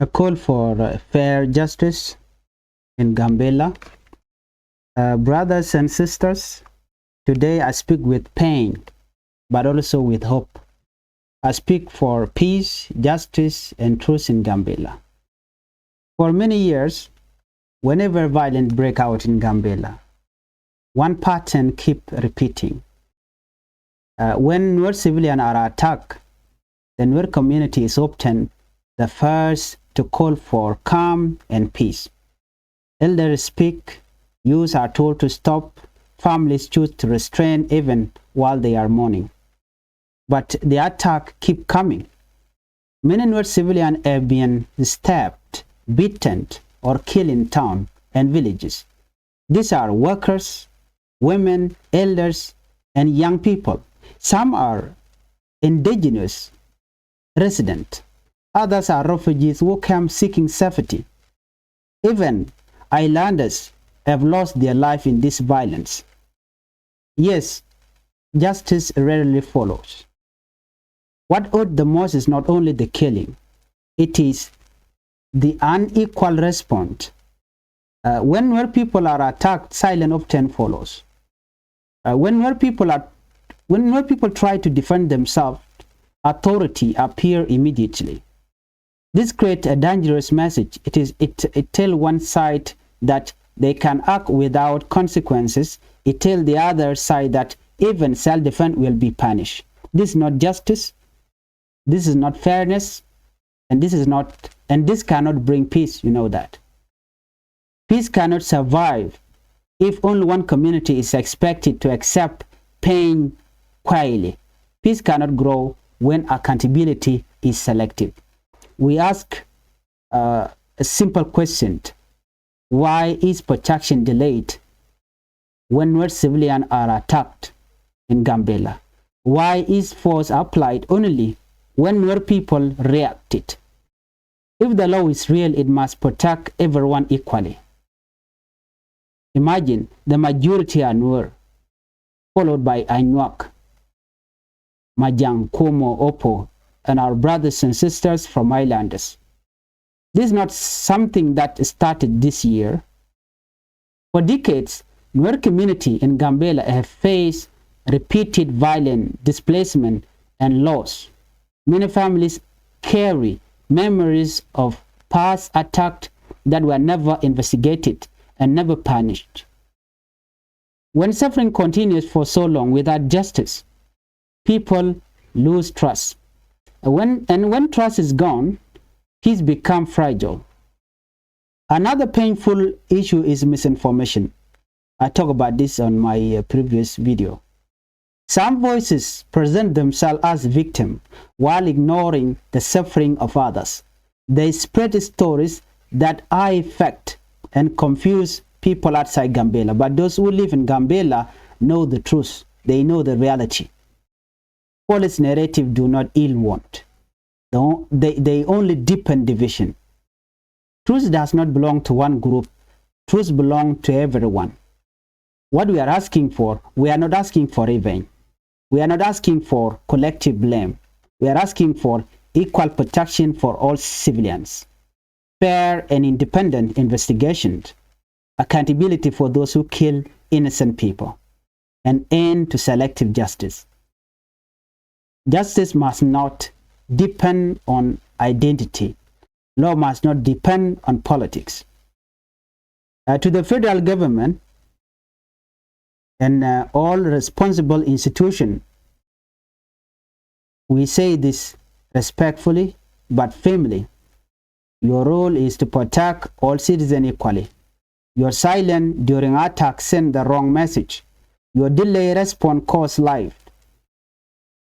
A call for fair justice in Gambella. Brothers and sisters, today I speak with pain, but also with hope. I speak for peace, justice, and truth in Gambella. For many years, whenever violence breaks out in Gambella, one pattern keeps repeating. When Nuer civilians are attacked, the Nuer community is often the first to call for calm and peace. Elders speak, youths are told to stop, families choose to restrain even while they are mourning. But the attack keeps coming. Many Nuer civilians have been stabbed, beaten, or killed in towns and villages. These are workers, women, elders, and young people. Some are indigenous residents. Others are refugees who come seeking safety. Even islanders have lost their life in this violence. Yes, justice rarely follows. What hurts the most is not only the killing, it is the unequal response. When Nuer people are attacked, silence often follows. When Nuer people try to defend themselves, authority appears immediately. This creates a dangerous message. It tells one side that they can act without consequences. It tells the other side that even self-defense will be punished. This is not justice. This is not fairness, and this cannot bring peace. You know that. Peace cannot survive if only one community is expected to accept pain quietly. Peace cannot grow when accountability is selective. We ask a simple question: why is protection delayed when Nuer civilians are attacked in Gambella? Why is force applied only when Nuer people reacted? If the law is real, it must protect everyone equally. Imagine the majority are Nuer, followed by Nyak, Majang, Komo, Opo, and our brothers and sisters from islanders. This is not something that started this year. For decades, Nuer community in Gambella have faced repeated violent displacement and loss. Many families carry memories of past attacks that were never investigated and never punished. When suffering continues for so long without justice, people lose trust. When trust is gone, peace becomes fragile. Another painful issue is misinformation. I talked about this on my previous video. Some voices present themselves as victims while ignoring the suffering of others. They spread stories that are affect and confuse people outside Gambella, but those who live in Gambella know the truth. They know the reality. False narrative do not heal wound. They only deepen division. Truth does not belong to one group. Truth belongs to everyone. What we are asking for, we are not asking for revenge. We are not asking for collective blame. We are asking for equal protection for all civilians, fair and independent investigations, accountability for those who kill innocent people, an end to selective justice. Justice must not depend on identity. Law must not depend on politics. To the federal government and all responsible institutions, we say this respectfully but firmly. Your role is to protect all citizens equally. Your silence during attacks sends the wrong message. Your delayed response costs life.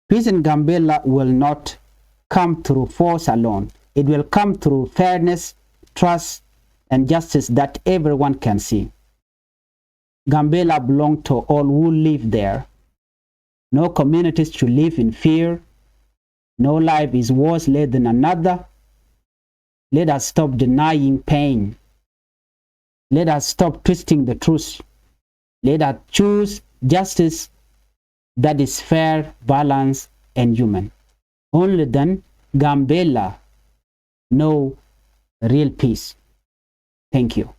Peace in Gambella will not come through force alone. It will come through fairness, trust, and justice that everyone can see. Gambella belongs to all who live there. No communities should live in fear. No life is worse than another. Let us stop denying pain. Let us stop twisting the truth. Let us choose justice that is fair, balanced, and human. Only then Gambella know real peace. Thank you.